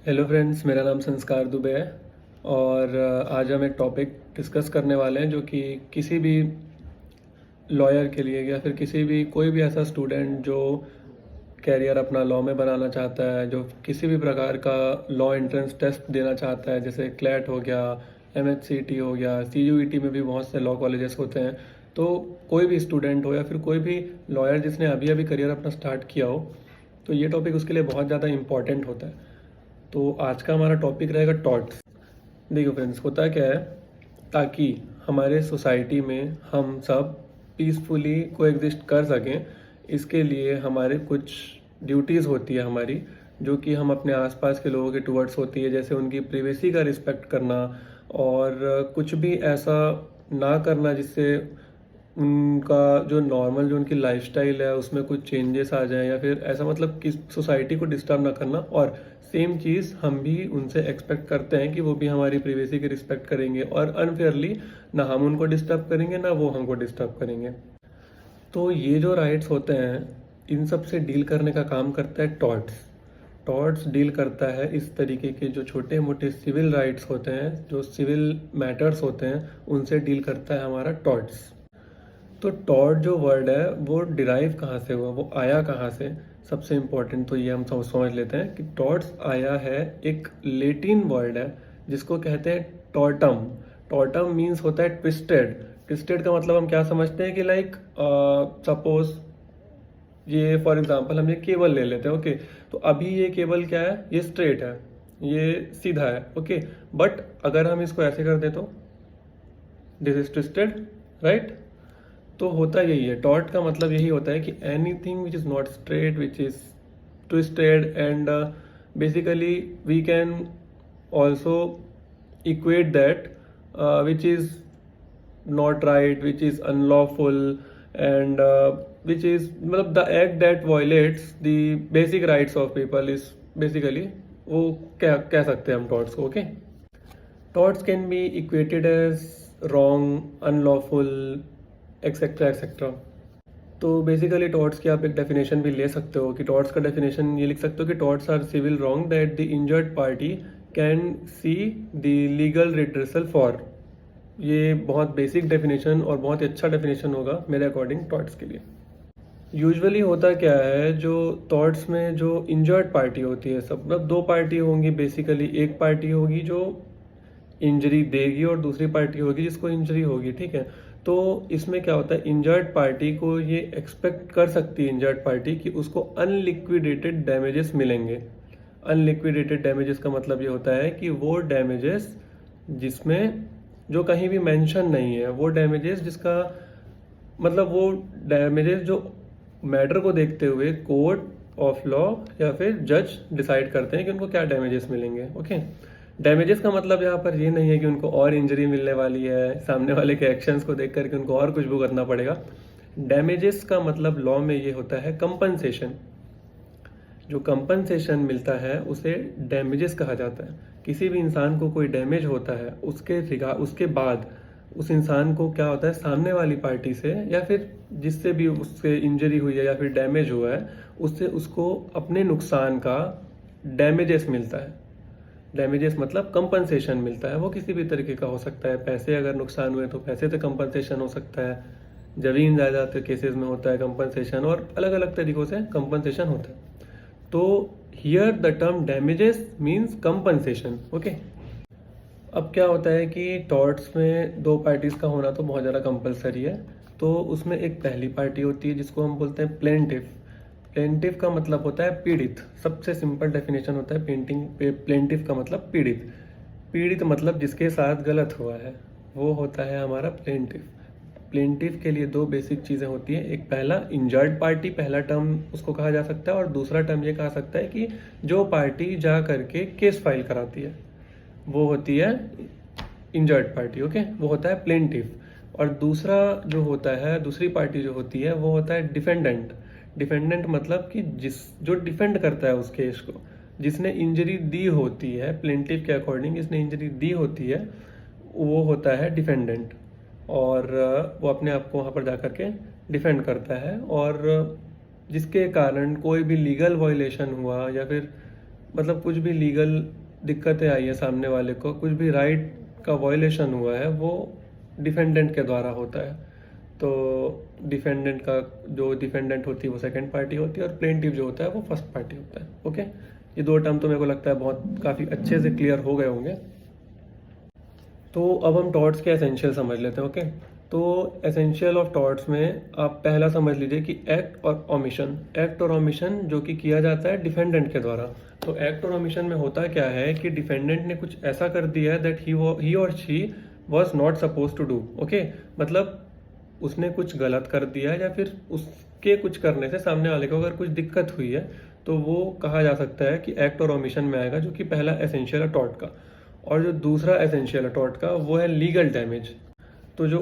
Hello friends, मेरा नाम संस्कार दुबे है और आज हम एक टॉपिक डिस्कस करने वाले हैं जो कि किसी भी लॉयर के लिए या फिर किसी भी कोई भी ऐसा स्टूडेंट जो कैरियर अपना लॉ में बनाना चाहता है, जो किसी भी प्रकार का लॉ एंट्रेंस टेस्ट देना चाहता है, जैसे क्लैट हो गया, एमएचसीटी हो गया, सीयूईटी में भी बहुत से लॉ कॉलेजेस होते हैं। तो कोई भी स्टूडेंट हो या फिर कोई भी लॉयर जिसने अभी अभी करियर अपना स्टार्ट किया हो, तो ये टॉपिक उसके लिए बहुत ज़्यादा इंपॉर्टेंट होता है। तो आज का हमारा टॉपिक रहेगा टॉर्ट्स। देखो फ्रेंड्स, होता क्या है, ताकि हमारे सोसाइटी में हम सब पीसफुली कोएग्जिस्ट कर सकें, इसके लिए हमारे कुछ ड्यूटीज़ होती है हमारी, जो कि हम अपने आसपास के लोगों के टुवर्ड्स होती है, जैसे उनकी प्रिवेसी का रिस्पेक्ट करना और कुछ भी ऐसा ना करना जिससे उनका जो नॉर्मल जो उनकी लाइफस्टाइल है उसमें कुछ चेंजेस आ जाए, या फिर ऐसा मतलब कि सोसाइटी को डिस्टर्ब ना करना। और सेम चीज़ हम भी उनसे एक्सपेक्ट करते हैं कि वो भी हमारी प्रिवेसी की रिस्पेक्ट करेंगे और अनफेयरली ना हम उनको डिस्टर्ब करेंगे ना वो हमको डिस्टर्ब करेंगे। तो ये जो राइट्स होते हैं, इन सब से डील करने का काम करता है टॉर्ट्स। टॉर्ट्स डील करता है इस तरीके के जो छोटे मोटे सिविल राइट्स होते हैं, जो सिविल मैटर्स होते हैं, उनसे डील करता है हमारा टॉर्ट्स। तो टॉर्ट जो वर्ड है वो डिराइव कहाँ से हुआ, वो आया कहाँ से? सबसे इम्पोर्टेंट तो ये हम समझ लेते हैं कि टॉर्ट्स आया है, एक लेटिन वर्ड है जिसको कहते हैं टॉर्टम। टॉर्टम मीन्स होता है ट्विस्टेड। ट्विस्टेड का मतलब हम क्या समझते हैं कि लाइक सपोज ये फॉर एग्जांपल हम ये केबल ले लेते हैं, ओके। तो अभी ये केबल क्या है, ये स्ट्रेट है, ये सीधा है, ओके। बट अगर हम इसको ऐसे कर दें तो दिस इज ट्विस्टेड, राइट। तो होता यही है, टॉर्ट का मतलब यही होता है कि anything which is not straight, which is twisted, and basically we can also equate that which is not right, which is unlawful, and which is मतलब the act that violates the basic rights of people is basically, वो क्या कह सकते हैं हम torts को, okay. Torts can be equated as wrong, unlawful, etcetera etcetera. तो basically torts की आप एक डेफिनेशन भी ले सकते हो कि टॉर्ट्स का डेफिनेशन ये लिख सकते हो कि torts are civil wrong that the injured party can see the legal redressal for. ये बहुत बेसिक डेफिनेशन और बहुत ही अच्छा डेफिनेशन होगा मेरे अकॉर्डिंग टॉर्ट्स के लिए। यूजुअली होता क्या है, जो टॉर्ट्स में जो इंजर्ड पार्टी होती है, सब मतलब दो पार्टी होंगी बेसिकली। एक पार्टी होगी जो इंजरी देगी और दूसरी पार्टी होगी जिसको इंजरी होगी, ठीक है। तो इसमें क्या होता है, इंजर्ड पार्टी को ये एक्सपेक्ट कर सकती है इंजर्ड पार्टी कि उसको अनलिक्विडेटेड डैमेजेस मिलेंगे। अनलिक्विडेटेड डैमेजेस का मतलब ये होता है कि वो डैमेजेस जिसमें जो कहीं भी मेंशन नहीं है, वो डैमेजेस जिसका मतलब वो डैमेजेस जो मैटर को देखते हुए कोर्ट ऑफ लॉ या फिर जज डिसाइड करते हैं कि उनको क्या डैमेजेस मिलेंगे, ओके। डैमेजेस का मतलब यहाँ पर ये नहीं है कि उनको और इंजरी मिलने वाली है, सामने वाले के एक्शंस को देख करके उनको और कुछ भुगतना पड़ेगा। डैमेजेस का मतलब लॉ में ये होता है कंपनसेशन। जो कंपनसेशन मिलता है उसे डैमेजेस कहा जाता है। किसी भी इंसान को कोई डैमेज होता है, उसके बाद उस इंसान को क्या होता है, सामने वाली पार्टी से या फिर जिससे भी उससे इंजरी हुई है या फिर डैमेज हुआ है, उससे उसको अपने नुकसान का डैमेजेस मिलता है। डैमेजेस मतलब कंपनसेशन मिलता है। वो किसी भी तरीके का हो सकता है, पैसे अगर नुकसान हुए तो पैसे से कंपनसेशन हो सकता है, जमीन जायदाद के केसेस में होता है कंपनसेशन, और अलग अलग तरीकों से कंपनसेशन होता है। तो here the term damages means compensation, okay. अब क्या होता है कि टॉर्ट्स में दो पार्टीज का होना तो बहुत ज़्यादा कंपलसरी है। तो उसमें एक पहली पार्टी होती है जिसको हम बोलते हैं प्लेंटिफ। प्लेंटिफ का मतलब होता है पीड़ित। सबसे सिंपल डेफिनेशन होता है प्लेंटिफ का मतलब पीड़ित। पीड़ित मतलब जिसके साथ गलत हुआ है, वो होता है हमारा प्लेंटिफ। प्लेंटिफ के लिए दो बेसिक चीज़ें होती हैं। एक पहला इंजर्ड पार्टी, पहला टर्म उसको कहा जा सकता है, और दूसरा टर्म ये कहा सकता है कि जो पार्टी जा करके केस फाइल कराती है, वो होती है इंजर्ड पार्टी, ओके। वो होता है प्लेंटिफ। और दूसरा जो होता है, दूसरी पार्टी जो होती है, वो होता है डिफेंडेंट। डिफेंडेंट मतलब कि जो डिफेंड करता है उस केस को, जिसने इंजरी दी होती है, प्लेंटिफ के अकॉर्डिंग जिसने इंजरी दी होती है, वो होता है डिफेंडेंट। और वो अपने आप को वहाँ पर जा करके डिफेंड करता है, और जिसके कारण कोई भी लीगल वायलेशन हुआ या फिर मतलब कुछ भी लीगल दिक्कतें आई है सामने वाले को, कुछ भी राइट का वायलेशन हुआ है, वो डिफेंडेंट के द्वारा होता है। तो डिफेंडेंट का जो डिफेंडेंट होती है वो सेकंड पार्टी होती है और प्लेंटिव जो होता है वो फर्स्ट पार्टी होता है। ओके, ये दो टर्म तो मेरे को लगता है बहुत काफ़ी अच्छे से क्लियर हो गए होंगे। तो अब हम टॉर्ट्स के एसेंशियल समझ लेते हैं। ओके, तो एसेंशियल ऑफ टॉर्ट्स में आप पहला समझ लीजिए कि एक्ट और ओमिशन। एक्ट और ओमिशन जो कि किया जाता है डिफेंडेंट के द्वारा। तो एक्ट और ओमिशन में होता क्या है कि डिफेंडेंट ने कुछ ऐसा कर दिया है दैट ही और she was not suppose to do. Okay, मतलब उसने कुछ गलत कर दिया है या फिर उसके कुछ करने से सामने वाले को अगर कुछ दिक्कत हुई है तो वो कहा जा सकता है कि एक्ट और ओमिशन में आएगा, जो कि पहला एसेंशियल है टॉर्ट का। और जो दूसरा एसेंशियल है टॉर्ट का वो है लीगल डैमेज। तो जो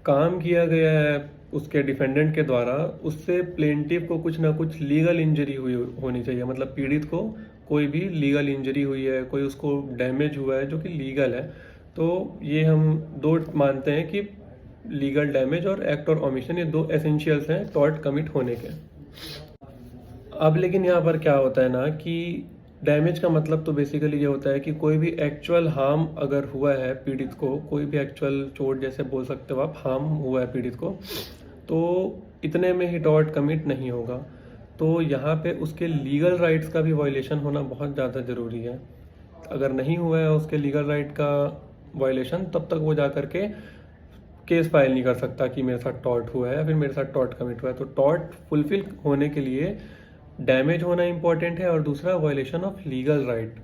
काम किया गया है उसके डिफेंडेंट के द्वारा, उससे प्लेंटिव को कुछ ना कुछ लीगल इंजरी हुई होनी चाहिए। मतलब पीड़ित को कोई भी लीगल इंजरी हुई है, कोई उसको डैमेज हुआ है जो कि लीगल है। तो ये हम दो मानते हैं कि लीगल डैमेज और एक्ट और ओमिशन, ये दो एसेंशियल्स हैं टॉर्ट कमिट होने के। अब लेकिन यहाँ पर क्या होता है ना कि डैमेज का मतलब तो बेसिकली ये होता है कि कोई भी एक्चुअल हार्म अगर हुआ है पीड़ित को, कोई भी एक्चुअल चोट जैसे बोल सकते हो आप, हार्म हुआ है पीड़ित को, तो इतने में ही टॉर्ट कमिट नहीं होगा। तो यहाँ पे उसके लीगल राइट्स का भी वायलेशन होना बहुत ज़्यादा ज़रूरी है। अगर नहीं हुआ है उसके लीगल राइट का वायलेशन, तब तक वो जा करके केस फाइल नहीं कर सकता कि मेरे साथ टॉर्ट हुआ है या फिर मेरे साथ टॉर्ट कमिट हुआ है। तो टॉर्ट फुलफिल होने के लिए डैमेज होना इंपॉर्टेंट है और दूसरा वायलेशन ऑफ लीगल राइट।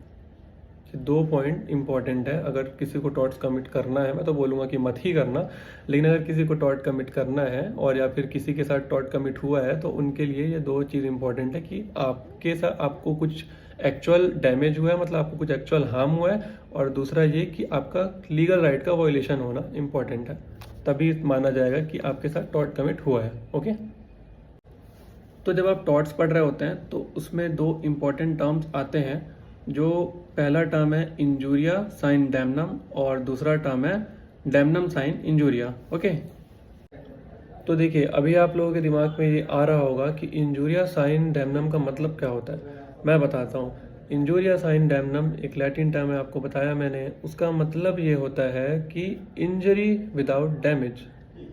ये दो पॉइंट इंपॉर्टेंट है। अगर किसी को टॉर्ट्स कमिट करना है, मैं तो बोलूँगा कि मत ही करना, लेकिन अगर किसी को टॉर्ट कमिट करना है और या फिर किसी के साथ टॉर्ट कमिट हुआ है तो उनके लिए ये दो चीज़ इंपॉर्टेंट है कि आपके साथ आपको कुछ एक्चुअल डैमेज हुआ है, मतलब आपको कुछ एक्चुअल हार्म हुआ है, और दूसरा ये कि आपका लीगल राइट का वायलेशन होना इंपॉर्टेंट है, तभी माना जाएगा कि आपके साथ टॉर्ट कमिट हुआ है। ओके, तो जब आप टॉर्ट्स पढ़ रहे होते हैं तो उसमें दो इम्पॉर्टेंट टर्म्स आते हैं। जो पहला टर्म है इंजूरिया साइन डैमनम और दूसरा टर्म है डैमनम साइन इंजूरिया। ओके, तो देखिए अभी आप लोगों के दिमाग में ये आ रहा होगा कि इंजूरिया साइन डैमनम का मतलब क्या होता है। मैं बताता हूँ। इंजूरिया साइन डैमनम एक लैटिन टर्म है, आपको बताया मैंने। उसका मतलब ये होता है कि इंजरी विदाउट डैमेज।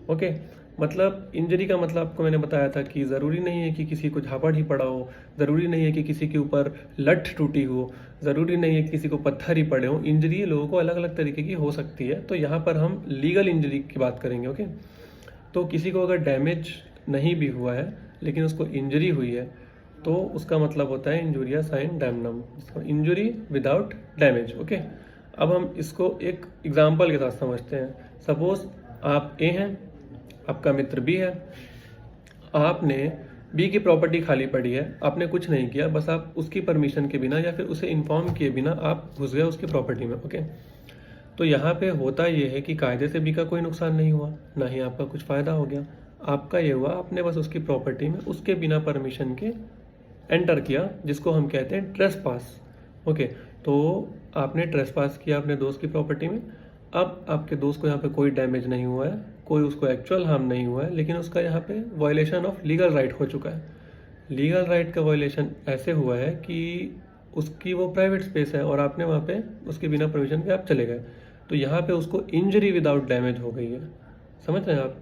ओके, मतलब इंजरी का मतलब आपको मैंने बताया था कि ज़रूरी नहीं है कि किसी को झापड़ ही पड़ा हो, ज़रूरी नहीं है कि किसी के ऊपर लठ टूटी हो, ज़रूरी नहीं है कि किसी को पत्थर ही पड़े हो। इंजरी लोगों को अलग अलग तरीके की हो सकती है। तो यहाँ पर हम लीगल इंजरी की बात करेंगे। ओके, तो किसी को अगर डैमेज नहीं भी हुआ है लेकिन उसको इंजरी हुई है तो उसका मतलब होता है injuria sine damnum, injury without damage. Okay, अब हम इसको एक एग्जांपल के साथ समझते हैं। सपोज आप ए हैं, आपका मित्र बी है, आपने बी की प्रॉपर्टी खाली पड़ी है, आपने कुछ नहीं किया, बस आप उसकी परमिशन के बिना या फिर उसे इन्फॉर्म किए बिना आप घुस गए उसकी प्रॉपर्टी में। ओके, तो यहाँ पे होता ये है कि कायदे से बी का कोई नुकसान नहीं हुआ, ना ही आपका कुछ फ़ायदा हो गया। आपका ये हुआ, आपने बस उसकी प्रॉपर्टी में उसके बिना परमिशन के एंटर किया, जिसको हम कहते हैं ट्रेसपास। ओके, तो आपने ट्रेसपास किया अपने दोस्त की प्रॉपर्टी में। अब आपके दोस्त को यहाँ पे कोई डैमेज नहीं हुआ है, कोई उसको एक्चुअल हार्म नहीं हुआ है, लेकिन उसका यहाँ पे वायलेशन ऑफ लीगल राइट हो चुका है। लीगल राइट का वायलेशन ऐसे हुआ है कि उसकी वो प्राइवेट स्पेस है और आपने वहाँ पे उसके बिना परमिशन के आप चले गए, तो यहाँ पे उसको इंजरी विदाउट डैमेज हो गई है। समझ रहे हैं आप?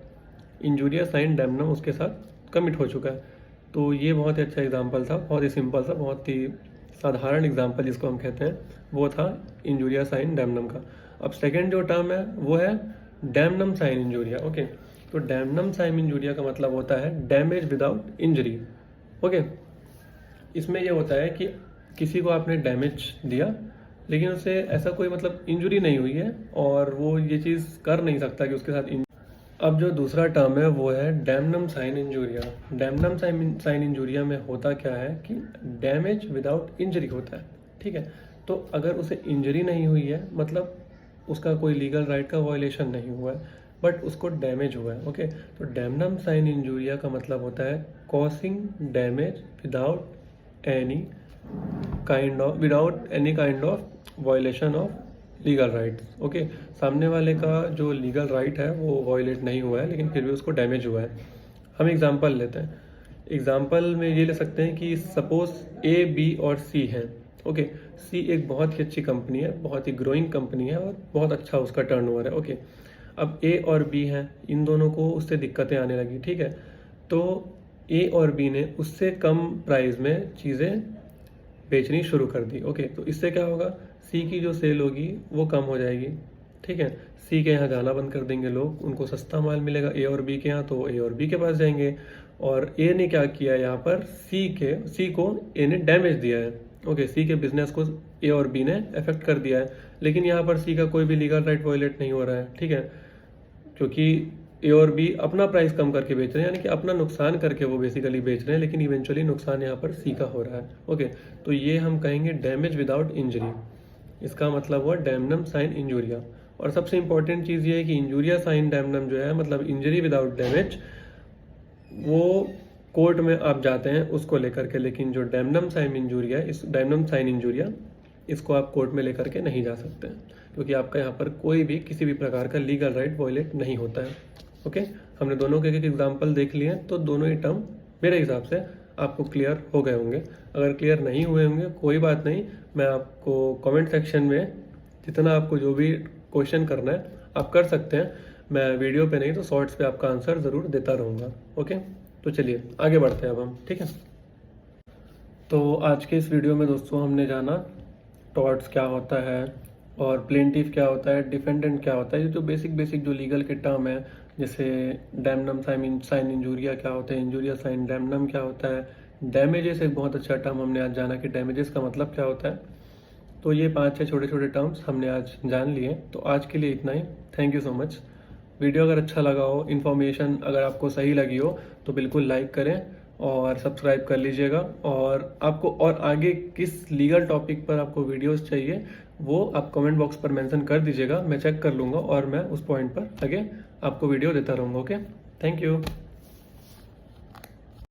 इंजूरिया साइन डैमनम उसके साथ कमिट हो चुका है। तो ये बहुत ही अच्छा एग्जाम्पल था, बहुत ही सिंपल सा, बहुत ही साधारण एग्जाम्पल जिसको हम कहते हैं, वो था इंजूरिया साइन डैमनम का। अब सेकेंड जो टर्म है वो है डैमनम साइन इंजूरिया। ओके, तो डैमनम साइन इंजूरिया का मतलब होता है डैमेज विदाउट इंजरी। ओके, इसमें यह होता है कि किसी को आपने डैमेज दिया लेकिन उसे ऐसा कोई मतलब इंजरी नहीं हुई है और वो ये चीज़ कर नहीं सकता कि उसके साथ अब जो दूसरा टर्म है वो है damnum sine injuria. Damnum sine injuria में होता क्या है कि डैमेज विदाउट इंजरी होता है। ठीक है, तो अगर उसे इंजरी नहीं हुई है, मतलब उसका कोई लीगल राइट का वायलेशन नहीं हुआ है, बट उसको डैमेज हुआ है। ओके, तो डैमनम साइन इंजूरिया का मतलब होता है causing damage without any kind of violation of legal rights. Okay, सामने वाले का जो लीगल राइट है वो वायलेट नहीं हुआ है लेकिन फिर भी उसको डैमेज हुआ है। हम एग्जांपल लेते हैं। एग्जांपल में ये ले सकते हैं कि सपोज ए बी और सी हैं। ओके। सी एक बहुत ही अच्छी कंपनी है, बहुत ही ग्रोइंग कंपनी है और बहुत अच्छा उसका टर्नओवर है। ओके, अब ए और बी हैं, इन दोनों को उससे दिक्कतें आने लगी, ठीक है। तो ए और बी ने उससे कम प्राइस में चीज़ें बेचनी शुरू कर दी। ओके, तो इससे क्या होगा, सी की जो सेल होगी वो कम हो जाएगी, ठीक है। सी के यहाँ जाना बंद कर देंगे लोग, उनको सस्ता माल मिलेगा ए और बी के यहाँ, तो ए और बी के पास जाएंगे। और ए ने क्या किया यहाँ पर, सी को ए ने डैमेज दिया है। ओके, सी के बिजनेस को ए और बी ने अफेक्ट कर दिया है, लेकिन यहाँ पर सी का कोई भी लीगल राइट वायलेट नहीं हो रहा है, ठीक है, क्योंकि ए और बी अपना प्राइस कम करके बेच रहे हैं, यानी कि अपना नुकसान करके वो बेसिकली बेच रहे हैं, लेकिन इवेंचुअली नुकसान यहाँ पर सी का हो रहा है। ओके, तो ये हम कहेंगे डैमेज विदाउट इंजरी, इसका मतलब हुआ डैमनम साइन इंजूरिया। और सबसे इंपॉर्टेंट चीज़ ये है कि इंजूरिया साइन डैमनम जो है, मतलब इंजरी विदाउट डैमेज, वो कोर्ट में आप जाते हैं उसको लेकर के, लेकिन जो डैमनम साइन इंजूरिया है, इस डैमनम साइन इंजूरिया, इसको आप कोर्ट में लेकर के नहीं जा सकते, क्योंकि आपका यहाँ पर कोई भी किसी भी प्रकार का लीगल राइट वायलेट नहीं होता है। ओके, हमने दोनों के एक एग्जाम्पल देख लिए हैं, तो दोनों ही टर्म मेरे हिसाब से आपको क्लियर हो गए होंगे। अगर क्लियर नहीं हुए होंगे कोई बात नहीं, मैं आपको कमेंट सेक्शन में जितना आपको जो भी क्वेश्चन करना है आप कर सकते हैं, मैं वीडियो पे नहीं तो शॉर्ट्स पे आपका आंसर ज़रूर देता रहूँगा। ओके, तो चलिए आगे बढ़ते हैं अब हम, ठीक है। तो आज के इस वीडियो में दोस्तों हमने जाना टॉर्ट्स क्या होता है और प्लेंटिफ क्या होता है, डिफेंडेंट क्या होता है, ये जो बेसिक जो लीगल के टर्म है, जैसे डैमनम साइन इंजूरिया क्या होता है, इंजूरिया साइन डैमनम क्या होता है, डैमेजेस एक बहुत अच्छा टर्म हमने आज जाना कि डैमेजेस का मतलब क्या होता है। तो ये 5-6 छोटे टर्म्स हमने आज जान लिए। तो आज के लिए इतना ही, thank you so much. Video अगर अच्छा लगा हो, इन्फॉर्मेशन अगर आपको सही लगी हो, तो बिल्कुल लाइक करें और सब्सक्राइब कर लीजिएगा। और आपको और आगे किस लीगल टॉपिक पर आपको वीडियोस चाहिए वो आप कमेंट बॉक्स पर मेंशन कर दीजिएगा, मैं चेक कर लूँगा और मैं उस पॉइंट पर आगे आपको वीडियो देता रहूँगा। Okay, thank you.